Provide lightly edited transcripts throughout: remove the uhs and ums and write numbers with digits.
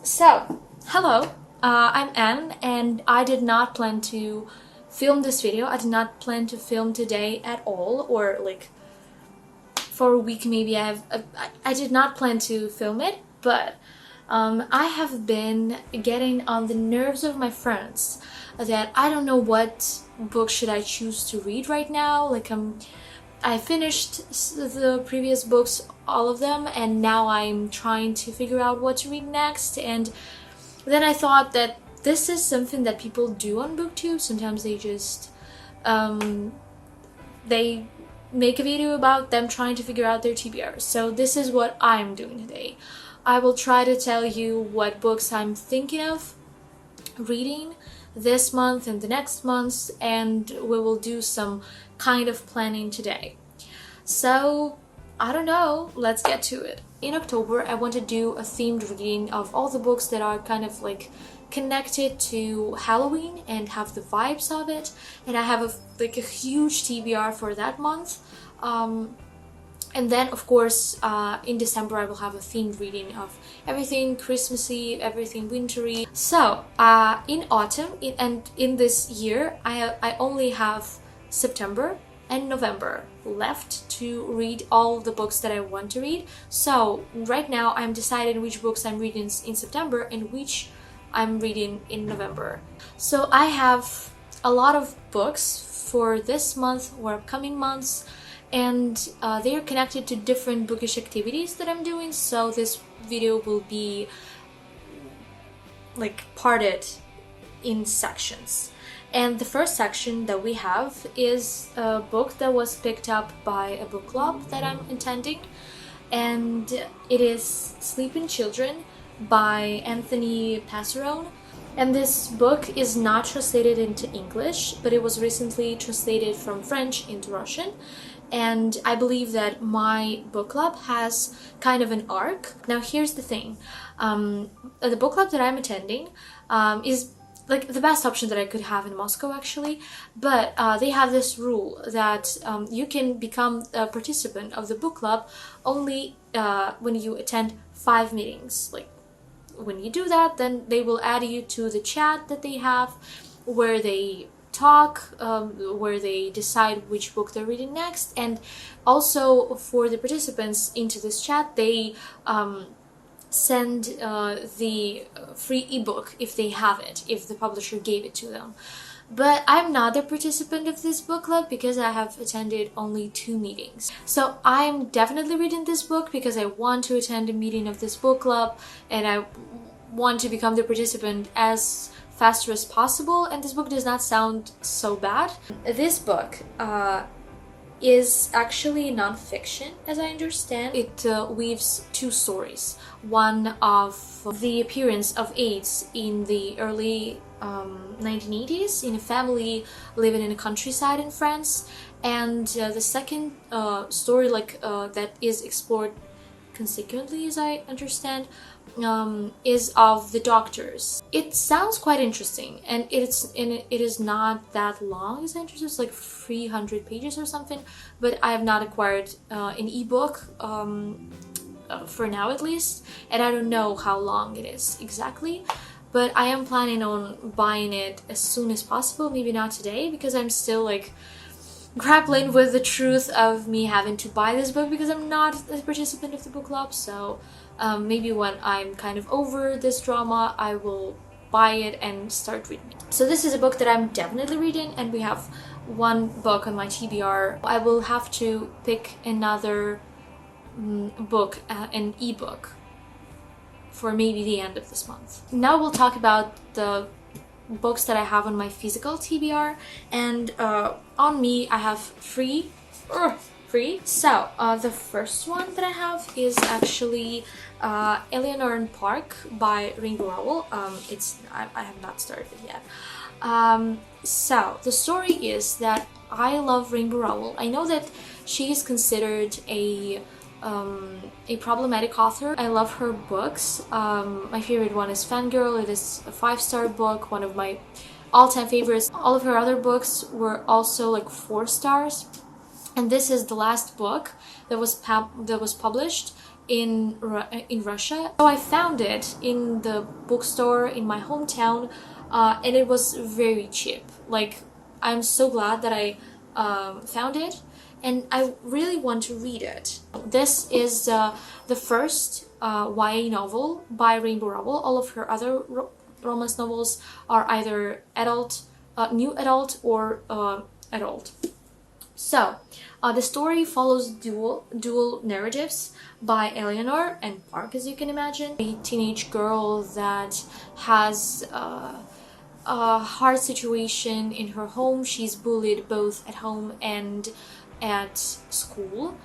So, hello, I'm Anne, and I did not plan to film this video. I did not plan to film today at all, or like for a week maybe. I did not plan to film it, but I have been getting on the nerves of my friends that I don't know what book should I choose to read right now. I finished the previous books, all of them, and now I'm trying to figure out what to read next. And then I thought that this is something that people do on BookTube. Sometimes they just they make a video about them trying to figure out their TBR. So this is what I'm doing today. I will try to tell you what books I'm thinking of reading this month and the next month, and we will do some kind of planning today. So I don't know, let's get to it. In October I want to do a themed reading of all the books that are kind of like connected to Halloween and have the vibes of it, and I have a huge TBR for that month. And then, of course, in December I will have a themed reading of everything Christmassy, everything wintry. So, in autumn, in this year, I only have September and November left to read all the books that I want to read. So, right now I'm deciding which books I'm reading in September and which I'm reading in November. So, I have a lot of books for this month or upcoming months, and they are connected to different bookish activities that I'm doing, so this video will be like parted in sections. And the first section that we have is a book that was picked up by a book club that I'm attending, and it is Sleeping Children by Anthony Passerone. And this book is not translated into English, but it was recently translated from French into Russian. And I believe that my book club has kind of an arc. Now here's the thing. The book club that I'm attending is like the best option that I could have in Moscow, actually. But they have this rule that you can become a participant of the book club only when you attend 5 meetings. Like, when you do that, then they will add you to the chat that they have, where they talk, where they decide which book they're reading next. And also for the participants into this chat, they send the free ebook if they have it, if the publisher gave it to them. But I'm not a participant of this book club because I have attended only 2 meetings. So I'm definitely reading this book because I want to attend a meeting of this book club, and I want to become the participant as faster as possible, and this book does not sound so bad. This book is actually non-fiction, as I understand. It weaves 2 stories. One of the appearance of AIDS in the early 1980s in a family living in a countryside in France, and the second story that is explored consequently, as I understand, is of the doctors. It sounds quite interesting, and it is not that long, as I understand. It's like 300 pages or something, but I have not acquired an ebook for now, at least, and I don't know how long it is exactly. But I am planning on buying it as soon as possible, maybe not today, because I'm still like grappling with the truth of me having to buy this book because I'm not a participant of the book club. So maybe when I'm kind of over this drama, I will buy it and start reading it. So this is a book that I'm definitely reading, and we have 1 book on my TBR. I will have to pick another book, an ebook, for maybe the end of this month. Now we'll talk about the books that I have on my physical TBR, and on me I have 3. So the first one that I have is actually Eleanor and Park by Rainbow Rowell. I have not started it yet. So the story is that I love Rainbow Rowell. I know that she is considered a problematic author. I love her books. My favorite one is Fangirl. It is a 5-star book, one of my all-time favorites. All of her other books were also like 4 stars, and this is the last book that was published in Russia. So I found it in the bookstore in my hometown, and it was very cheap. Like, I'm so glad that I found it, and I really want to read it. This is the first YA novel by Rainbow Rowell. All of her other romance novels are either adult, new adult, or adult. So, the story follows dual narratives by Eleanor and Park, as you can imagine. A teenage girl that has a hard situation in her home. She's bullied both at home and at school.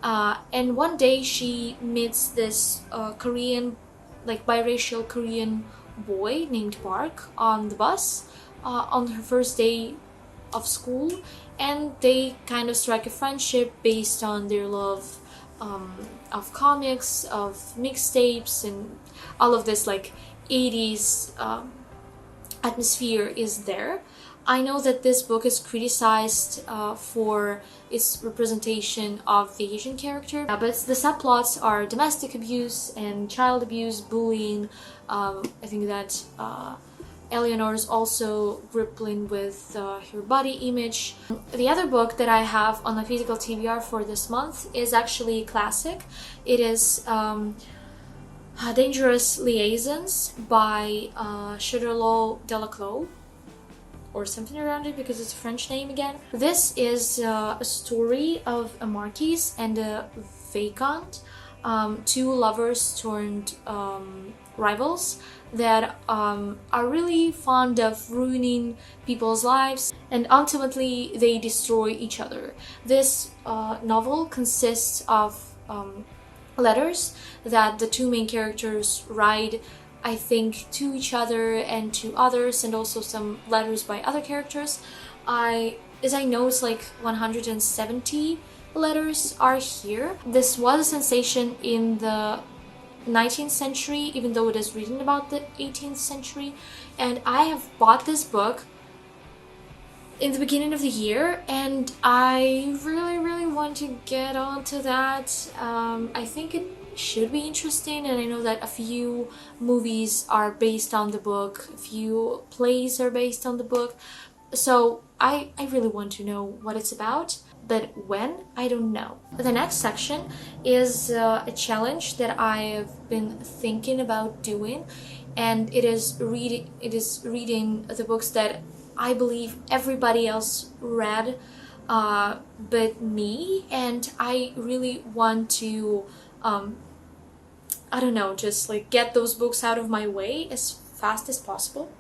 And one day she meets this Korean, like biracial Korean boy named Park on the bus on her first day of school, and they kind of strike a friendship based on their love of comics, of mixtapes, and all of this like 80s atmosphere is there. I know that this book is criticized for its representation of the Asian character, but the subplots are domestic abuse and child abuse, bullying. I think that Eleanor is also grappling with her body image. The other book that I have on my physical TBR for this month is actually a classic. It is Dangerous Liaisons by Chauderlot Delaclos, or something around it, because it's a French name again. This is a story of a marquise and a viscount, two lovers turned rivals that are really fond of ruining people's lives, and ultimately they destroy each other. This novel consists of letters that the two main characters write, I think, to each other and to others, and also some letters by other characters. As I know, it's like 170 letters are here. This was a sensation in the 19th century, even though it is written about the 18th century, and I have bought this book in the beginning of the year, and I really want to get onto that. I think it should be interesting, and I know that a few movies are based on the book, a few plays are based on the book, so I really want to know what it's about, but when, I don't know. The next section is a challenge that I've been thinking about doing, and it is reading the books that I believe everybody else read but me, and I really want to I don't know, just like get those books out of my way as fast as possible.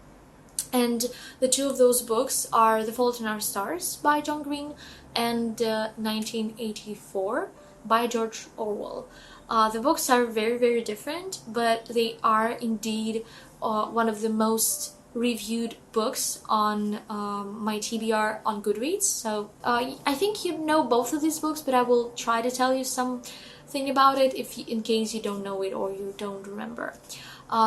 And the two of those books are The Fault in Our Stars by John Green and 1984 by George Orwell. The books are very different, but they are indeed one of the most reviewed books on my TBR on Goodreads. So I think you know both of these books, but I will try to tell you something about it in case you don't know it or you don't remember.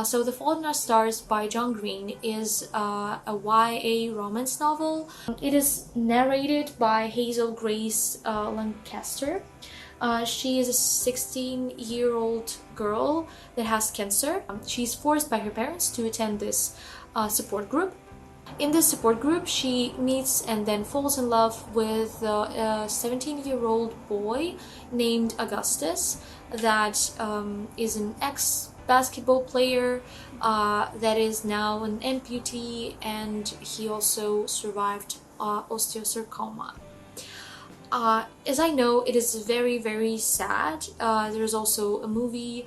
So The Fault in Our Stars by John Green is a YA romance novel. It is narrated by Hazel Grace Lancaster. She is a 16-year-old girl that has cancer. She's forced by her parents to attend this support group. In this support group, she meets and then falls in love with a 17-year-old boy named Augustus that is an ex-basketball player that is now an amputee, and he also survived osteosarcoma. As I know, it is very sad. There's also a movie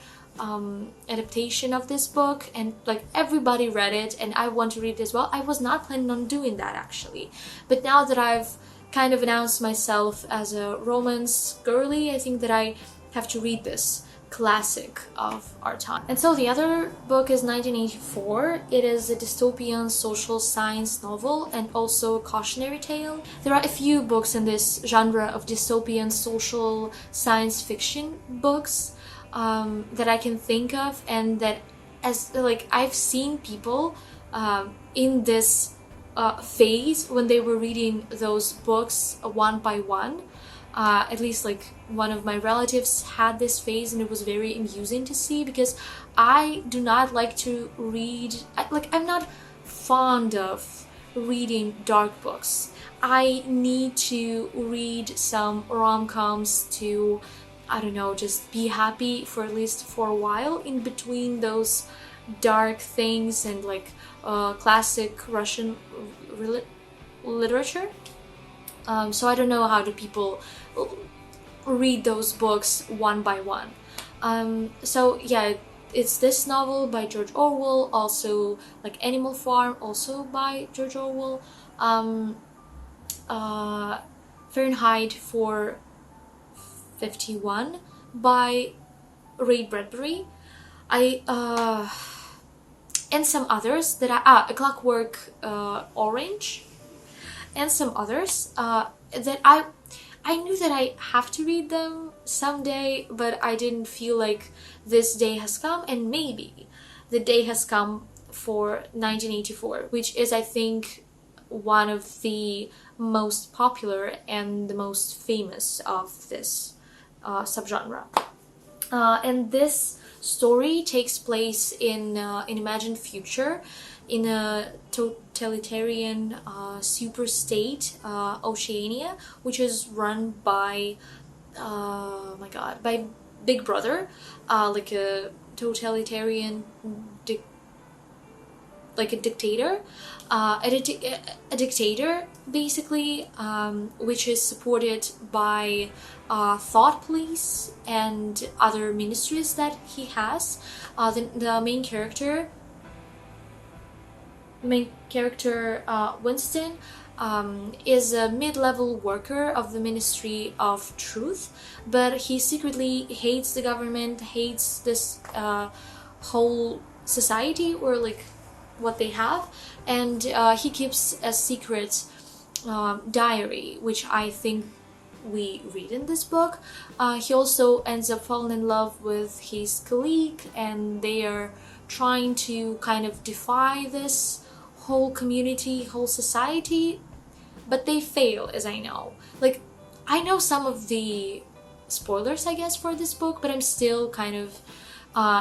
adaptation of this book, and like everybody read it, and I want to read it as well. I was not planning on doing that actually, but now that I've kind of announced myself as a romance girly, I think that I have to read this classic of our time. And so the other book is 1984. It is a dystopian social science novel and also a cautionary tale. There are a few books in this genre of dystopian social science fiction books that I can think of, and that I've seen people in this phase when they were reading those books one by one. At least like one of my relatives had this phase, and it was very amusing to see, because I do not like to read, I'm not fond of reading dark books. I need to read some rom-coms to, I don't know, just be happy for at least for a while in between those dark things, and like classic Russian literature. So I don't know how do people read those books one by one. So yeah, it's this novel by George Orwell, also like Animal Farm, also by George Orwell. Uh, Fahrenheit 451 by Ray Bradbury. And some others that A Clockwork Orange, and some others that I knew that I have to read them someday, but I didn't feel like this day has come, and maybe the day has come for 1984, which is, I think, one of the most popular and the most famous of this subgenre. And this story takes place in an imagined future, in a totalitarian super state, Oceania, which is run by, oh my god, by Big Brother, like a totalitarian like a dictator, a dictator basically, which is supported by thought police and other ministries that he has. The main character, Winston, is a mid-level worker of the Ministry of Truth, but he secretly hates the government, hates this whole society, or like what they have, and he keeps a secret diary, which I think we read in this book. He also ends up falling in love with his colleague, and they are trying to kind of defy this whole community, whole society, but they fail, as I know. Like, I know some of the spoilers, I guess, for this book, but I'm still kind of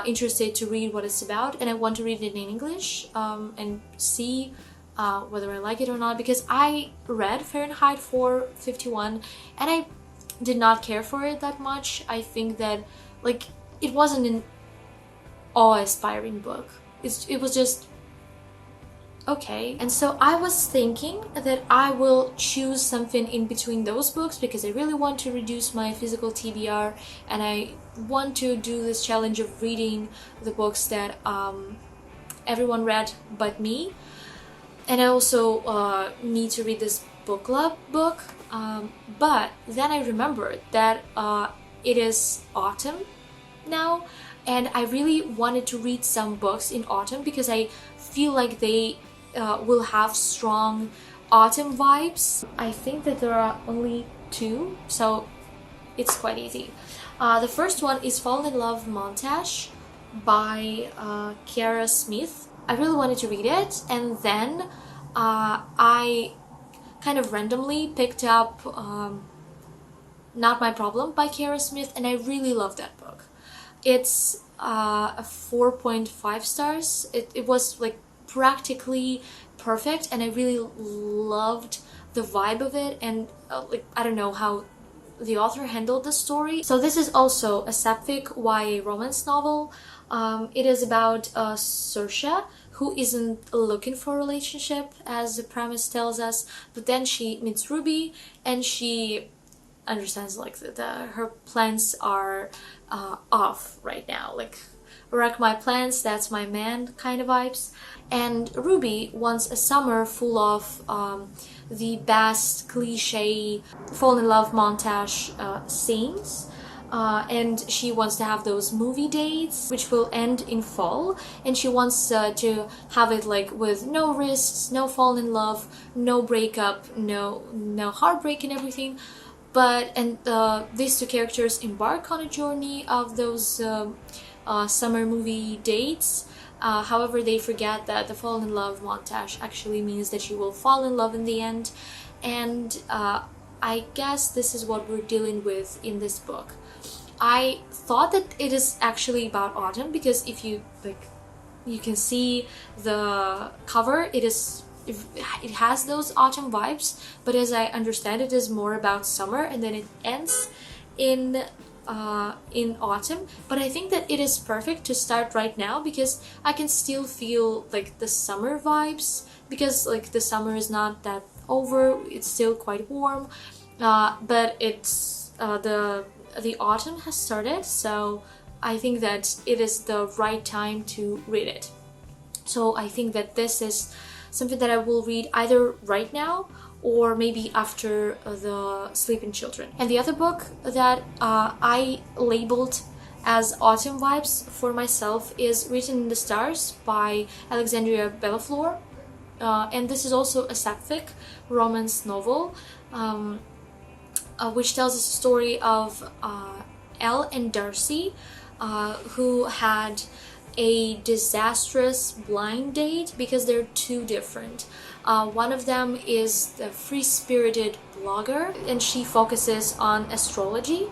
interested to read what it's about, and I want to read it in English and see whether I like it or not, because I read Fahrenheit 451 and I did not care for it that much. I think that, like, it wasn't an awe-inspiring book. It was just okay. And so I was thinking that I will choose something in between those books, because I really want to reduce my physical TBR, and I want to do this challenge of reading the books that everyone read but me. And I also need to read this book club book, but then I remembered that it is autumn now, and I really wanted to read some books in autumn, because I feel like they will have strong autumn vibes. I think that there are only two, so it's quite easy. The first one is Fall in Love Montage by Kiara Smith. I really wanted to read it, and then I kind of randomly picked up Not My Problem by Kiara Smith, and I really love that book. It's a 4.5 stars. It was like practically perfect, and I really loved the vibe of it, and like, I don't know how the author handled the story. So this is also a sapphic YA romance novel. It is about Saoirse, who isn't looking for a relationship, as the premise tells us, but then she meets Ruby, and she understands like her plans are off right now, like wreck my plans, that's my man kind of vibes. And Ruby wants a summer full of the best cliche fall in love montage scenes, and she wants to have those movie dates which will end in fall, and she wants to have it like with no risks, no fall in love, no breakup, no heartbreak and everything. But these two characters embark on a journey of those summer movie dates. However, they forget that the fall in love montage actually means that you will fall in love in the end. And I guess this is what we're dealing with in this book. I thought that it is actually about autumn, because if you like, you can see the cover, it has those autumn vibes, but as I understand, it is more about summer, and then it ends in autumn. But I think that it is perfect to start right now, because I can still feel like the summer vibes, because like the summer is not that over, it's still quite warm, but it's the autumn has started, so I think that it is the right time to read it. So I think that this is something that I will read either right now or maybe after the Sleeping Children. And the other book that I labeled as autumn vibes for myself is Written in the Stars by Alexandria Bellafleur. And this is also a sapphic romance novel, which tells us a story of Elle and Darcy, who had a disastrous blind date because they're too different. One of them is the free-spirited blogger, and she focuses on astrology,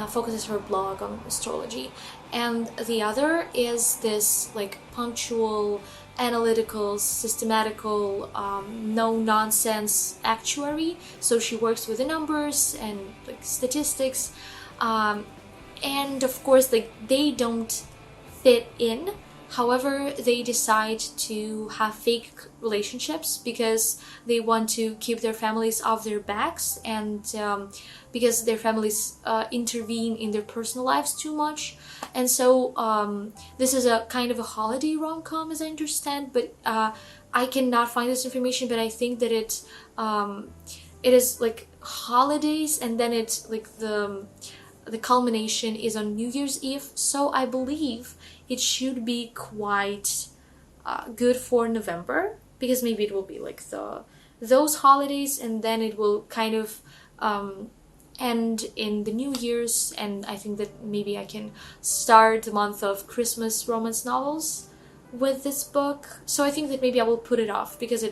focuses her blog on astrology. And the other is this like punctual, analytical, systematical, no-nonsense actuary. So she works with the numbers and like statistics. And of course, like, they don't fit in. However, they decide to have fake relationships because they want to keep their families off their backs, and because their families intervene in their personal lives too much. And so this is a kind of a holiday rom-com, as I understand, but I cannot find this information, but I think that it is like holidays, and then it's like the culmination is on New Year's Eve, so I believe it should be quite good for November, because maybe it will be like those holidays, and then it will kind of end in the New Year's, and I think that maybe I can start the month of Christmas romance novels with this book. So I think that maybe I will put it off, because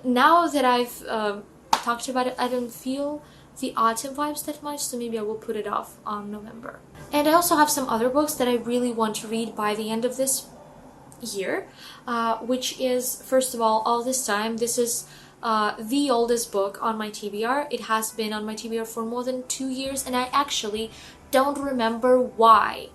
now that I've talked about it, I don't feel the autumn vibes that much, so maybe I will put it off on November. And I also have some other books that I really want to read by the end of this year, which is, first of all This Time. This is the oldest book on my TBR. It has been on my TBR for more than 2 years, and I actually don't remember why.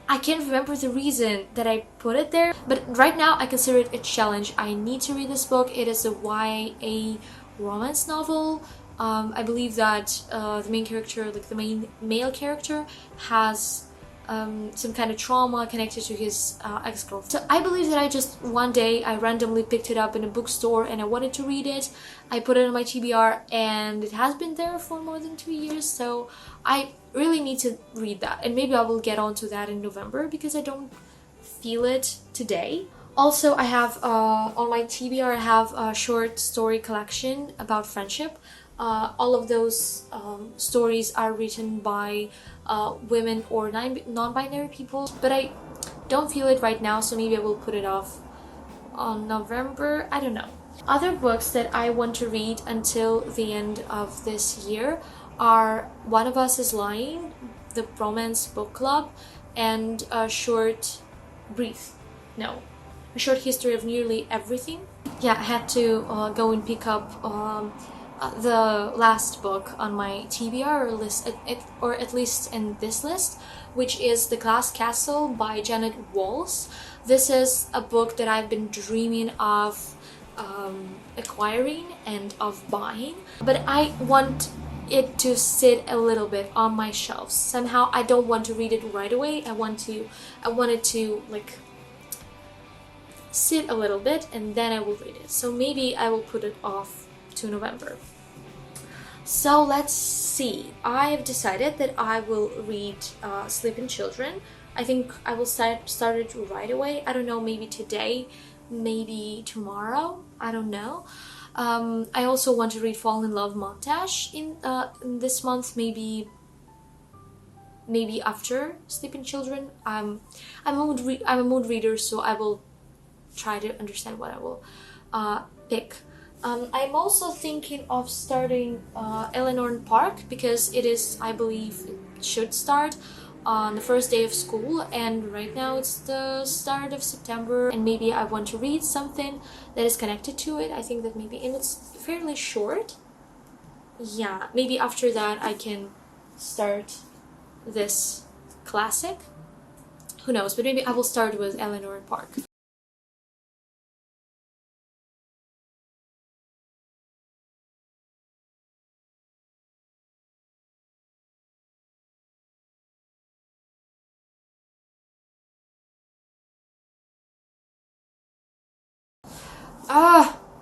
I can't remember the reason that I put it there, but right now I consider it a challenge. I need to read this book. It is a YA romance novel. I believe that the main character, like the main male character, has some kind of trauma connected to his ex-girlfriend. So I believe that I just one day I randomly picked it up in a bookstore and I wanted to read it. I put it on my TBR and it has been there for more than 2 years, so I really need to read that, and maybe I will get onto that in November because I don't feel it today. Also, I have on my TBR I have a short story collection about friendship. All of those stories are written by women or non-binary people, but I don't feel it right now, so maybe I will put it off on November. I don't know. Other books that I want to read until the end of this year are One of Us is Lying, the romance book club, and a short history of nearly everything. Yeah, I had to go and pick up the last book on my TBR list, or at least in this list, which is The Glass Castle by Janet Walls. This is a book that I've been dreaming of acquiring and of buying, but I want it to sit a little bit on my shelves. Somehow I don't want to read it right away. I want it to like sit a little bit and then I will read it. So maybe I will put it off to November. So let's see. I have decided that I will read Sleeping Children. I think I will start it right away. I don't know, maybe today, maybe tomorrow. I don't know. I also want to read Fall in Love Montage in this month, maybe after Sleeping Children. I'm a mood reader, so I will try to understand what I will pick I'm also thinking of starting Eleanor Park because it is, I believe, it should start on the first day of school, and right now it's the start of September, and maybe I want to read something that is connected to it. I think that maybe, and it's fairly short. Yeah, maybe after that I can start this classic. Who knows? But maybe I will start with Eleanor Park.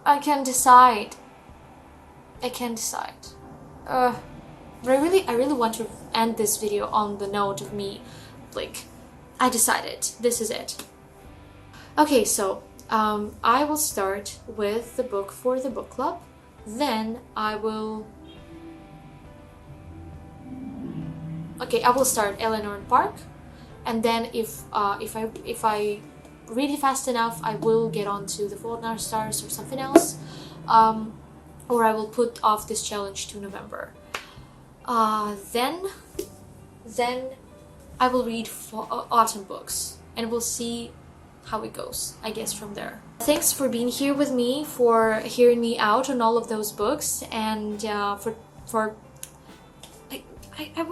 I can't decide. I can't decide. But I really want to end this video on the note of me, like, I decided, this is it. Okay, so I will start with the book for the book club. Then I will. Okay, I will start Eleanor Park, and then if I read it fast enough, I will get on to the Fault in Our Stars or something else, or I will put off this challenge to November. Then I will read autumn books, and we'll see how it goes, I guess, from there. Thanks for being here with me, for hearing me out on all of those books, and for I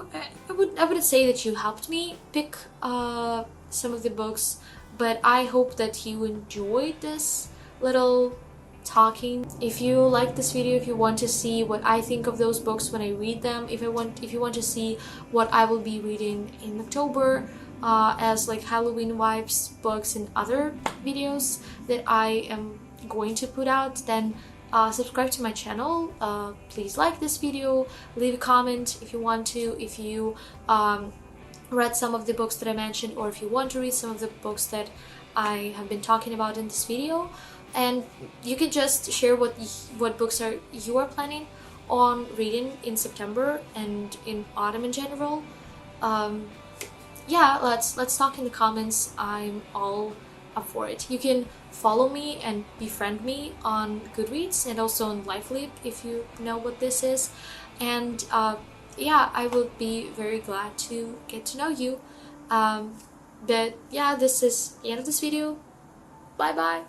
wouldn't say that you helped me pick some of the books, but I hope that you enjoyed this little talking. If you like this video, if you want to see what I think of those books when I read them, if you want to see what I will be reading in October as like Halloween vibes books and other videos that I am going to put out, then subscribe to my channel. Please like this video, leave a comment if you want to, if you read some of the books that I mentioned, or if you want to read some of the books that I have been talking about in this video. And you can just share what books you are planning on reading in September and in autumn in general. Yeah, let's talk in the comments. I'm all up for it. You can follow me and befriend me on Goodreads and also on Lifelib if you know what this is. And yeah, I would be very glad to get to know you. But yeah, this is the end of this video. Bye bye.